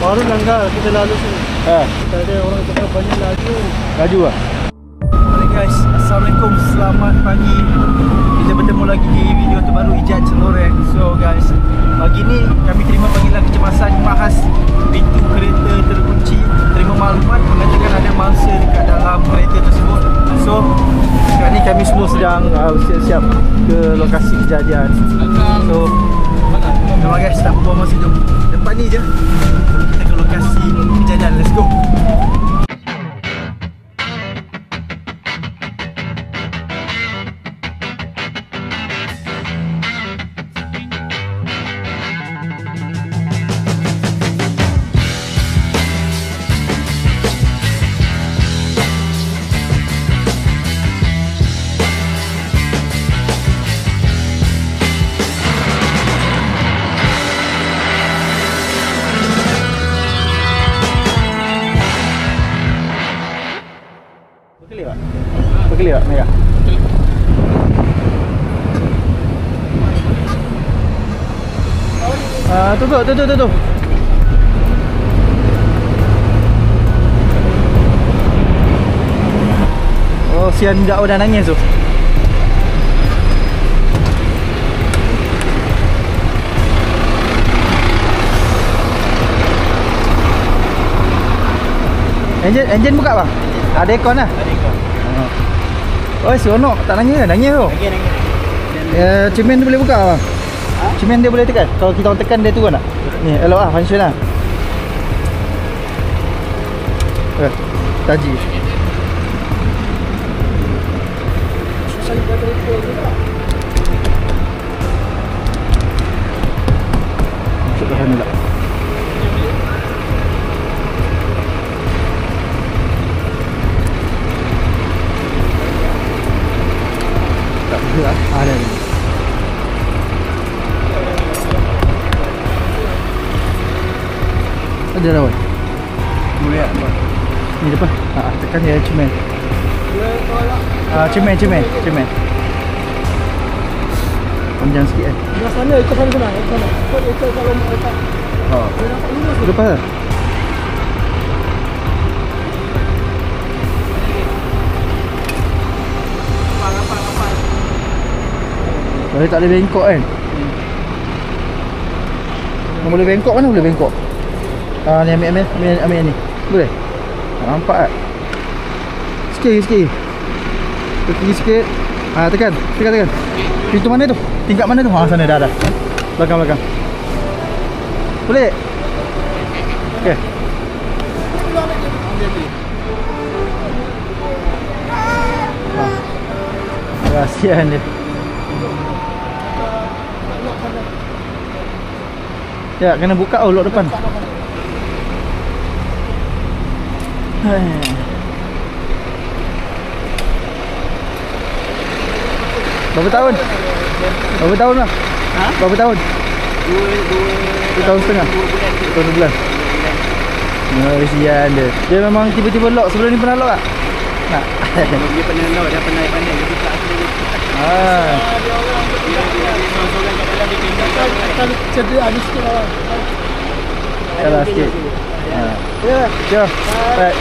Baru langgar kita lalu sini. Kita ada orang cakap banyak laju. Laju lah. Hai guys, Assalamualaikum, selamat pagi. Kita bertemu lagi di video terbaru Ijat Cenderung. So guys, pagi ni kami terima panggilan kecemasan Mahas. Pintu kereta terkunci. Terima maklumat mengatakan ada mangsa dekat dalam kereta tersebut. So sekarang ni kami semua sedang siap-siap ke lokasi kejadian. So jom guys, tak buang masa, jom depan ni je kita ke lokasi kejadian. Let's go. Berkelip tak merah? Tutup. Oh, sian budak dah nangis tu. Enjin buka bang? Ada aircon lah? Ada aircon. Oh, seronok. Tak nangis tu? Nangis. Cermin tu boleh buka bang? Ha? Cermin dia boleh tekan? Kalau kita orang tekan dia turun tak? Ni, elok lah, function lah. Taji. Masuk ke sana tak? Ada ni. Ada dah boy. Boleh tak? Ni depan. Tekan dia cermin. Cermin. Panjang sikit kan. Belah sana, ikut sana. Ikut kalau mau letak. Depan lah. Boleh tak boleh bengkok kan? Boleh bengkok, mana boleh bengkok? Ni ambil ni. Boleh? Nampak tak? Sikit. Pergi sikit. Tekan. Pintu mana tu? Tingkat mana tu? Sana dah. Belakang. Boleh? Okey. Kasihan dia. Ya, kena buka lock depan. Berapa tahun lah? Ha? Berapa tahun? 2 tahun setengah. 2 tahun sebulan. Kesian dia. Dia memang tiba-tiba lock. Sebelum ni pernah lock tak? Nak? Dia pernah lock, dah pernah pandai. Dia buka Cedera ada sikit lah. Salah sikit. Ya. Baik.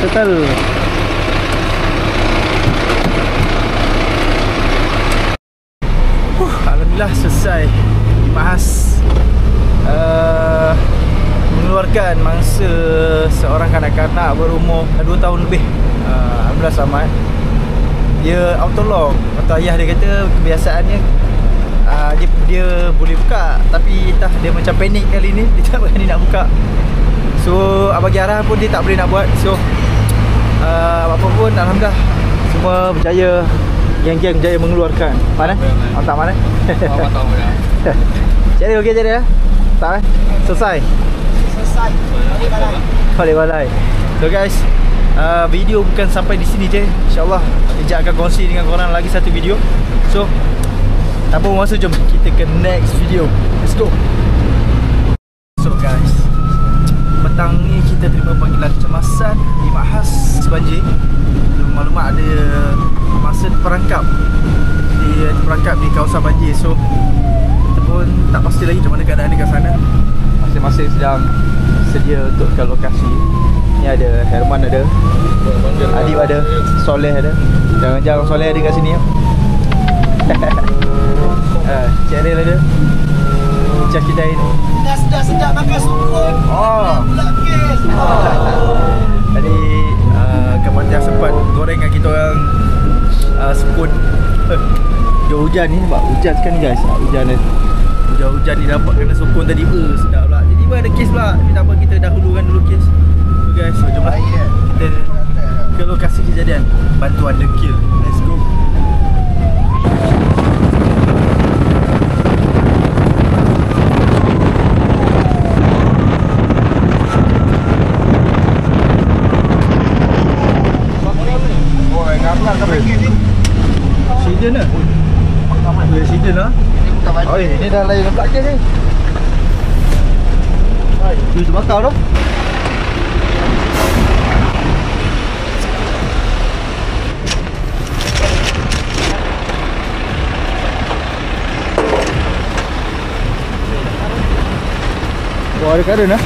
Settle. Alhamdulillah selesai. Mahas mengeluarkan mangsa seorang kanak-kanak berumur 2 tahun lebih. Alhamdulillah selamat. Dia auto lock. Atau ayah dia kata kebiasaannya dia boleh buka, tapi entah dia macam panik kali ni, dia tak berani nak buka. So bagi arahan pun dia tak boleh nak buat. So apa pun alhamdulillah semua berjaya. Geng-geng berjaya mengeluarkan. Mana? Tak mana? Jadi okey jadi lah. Tak selesai. Balik balai. So guys, video bukan sampai di sini je. InsyaAllah Ijat akan kongsi dengan korang lagi satu video. So tanpa masa, jom kita ke next video. Let's go. So guys, petang ni kita terima panggilan kecemasan di Mahas Banjir. Maklumat ada masa terperangkap di kawasan banjir. So kita pun tak pasti lagi macam mana keadaan dekat sana. masing-masing sedang sedia untuk ke lokasi. Ni ada Herman ada, Adib ada, Soleh ada. Jangan-jangan Soleh ada kat sini. Cik Aril ada. Cik kita ini. Dah sedap makan sukun. Oh. Tadi Kawan Jah sempat goreng dengan kita orang sukun. Hujan ni sebab hujan sekarang ni guys. Hujan ni. Hujan ni dapat kena sukun tadi. Sedap pula. Jadi ada kes pula. Kita apa kita dahulukan dulu kes. So guys, so jom kita ke lokasi kejadian. Bantuan dengkil. Let's go. Siden lah. Siden lah. Oh, ini dah lain letak kes ni. Dia terbakar tu. Oh, ada karen lah.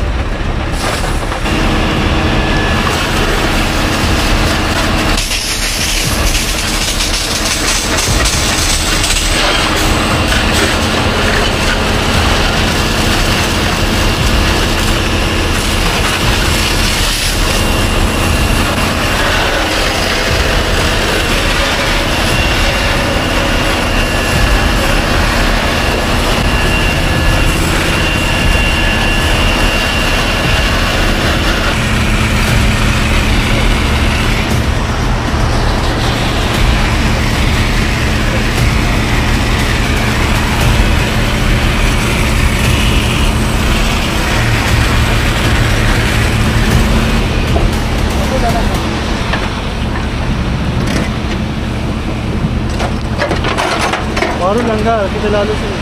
Baru langgar kita lalu sini.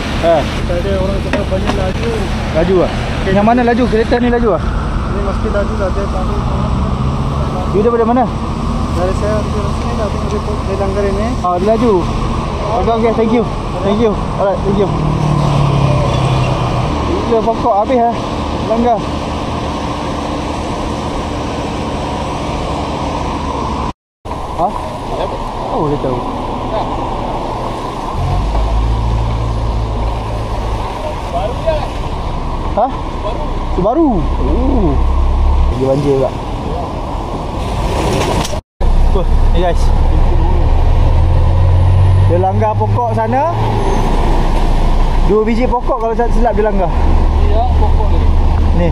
Tadi orang cakap banyak laju. Laju ah. Yang mana laju? Kereta ni laju ah? Ini mesti laju lah dia baru. Dia daripada mana? Dari saya di sini dah tengok di langgar ini. Oh, dia laju. Okay, thank you. Thank you. Alright, thank you. Dia pokok habis ah. Langgar. Ha? Oh, dia tahu. Ha? Subaru. Dia banjir juga. Ni guys. Dia langgar pokok sana. 2 biji pokok kalau tak silap dia langgar. Ya, pokok ni. Ni.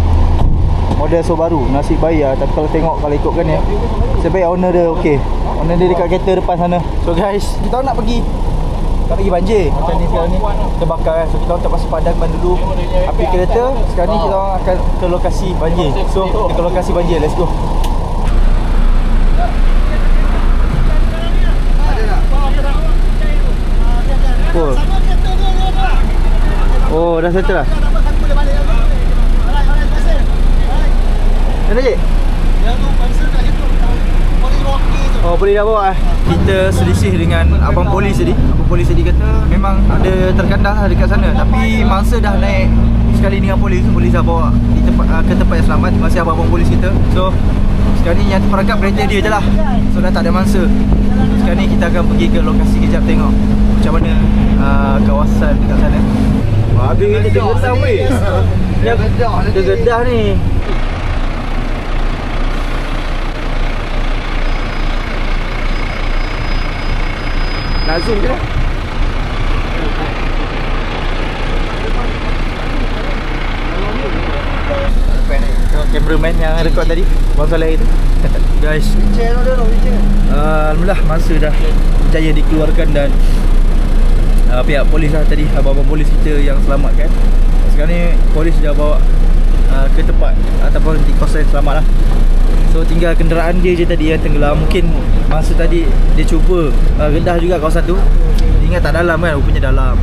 Model Subaru. Nasib baik lah. Tapi kalau tengok kalau ikutkan ni, sebaik owner dia okey. Owner dia dekat kereta depan sana. So guys, kita nak pergi. Tak pergi banjir macam ni sekarang ni. Kita bakar kan. So kita orang terpaksa padamkan dulu api kereta. Sekarang ni kita orang akan ke lokasi banjir. So kita ke lokasi banjir. Let's go. Oh, dah settle lah. Mana cik? Oh, boleh dah bawa. Kita selisih dengan abang polis tadi. Abang polis tadi kata memang ada terkandas lah dekat sana. Tapi mangsa dah naik sekali dengan polis. Polis dah bawa di tempat, ke tempat yang selamat. Masih abang polis kita. So sekarang ni yang terperangkap kereta dia je lah. So dah tak ada mangsa. Sekarang ni kita akan pergi ke lokasi kejap tengok macam mana kawasan dekat sana. Wah, habis ni tergedah weh. Tergedah ni. Nak zoom ke tak? Cameraman yang record tadi, Abang Saleh itu. Guys, alhamdulillah masa dah berjaya dikeluarkan dan pihak polis lah tadi, abang-abang polis kita yang selamatkan. Sekarang ni polis dah bawa ke tempat ataupun di kawasan selamat lah. So tinggal kenderaan dia je tadi yang tenggelam. Mungkin masa tadi dia cuba rendah juga kawasan tu. Ingat tak dalam kan, rupanya dalam.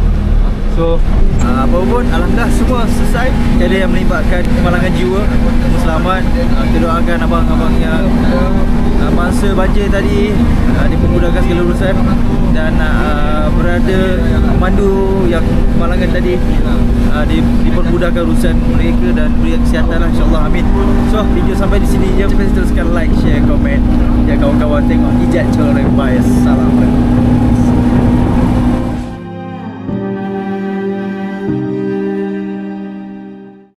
So apa pun alhamdulillah semua selesai. Tiada yang melibatkan kemalangan jiwa. Semua selamat. Kita doakan abang-abang yang masa banjir tadi dipermudahkan segala urusan. Dan berada pemandu yang kemalangan tadi dipermudahkan mudahkan urusan mereka dan berikan kesihatan lah, insyaAllah, amin. So video sampai di sini je. Teruskan like, share, komen. Ya kawan-kawan, tengok Ijat Coloreng. Bye. Assalamualaikum.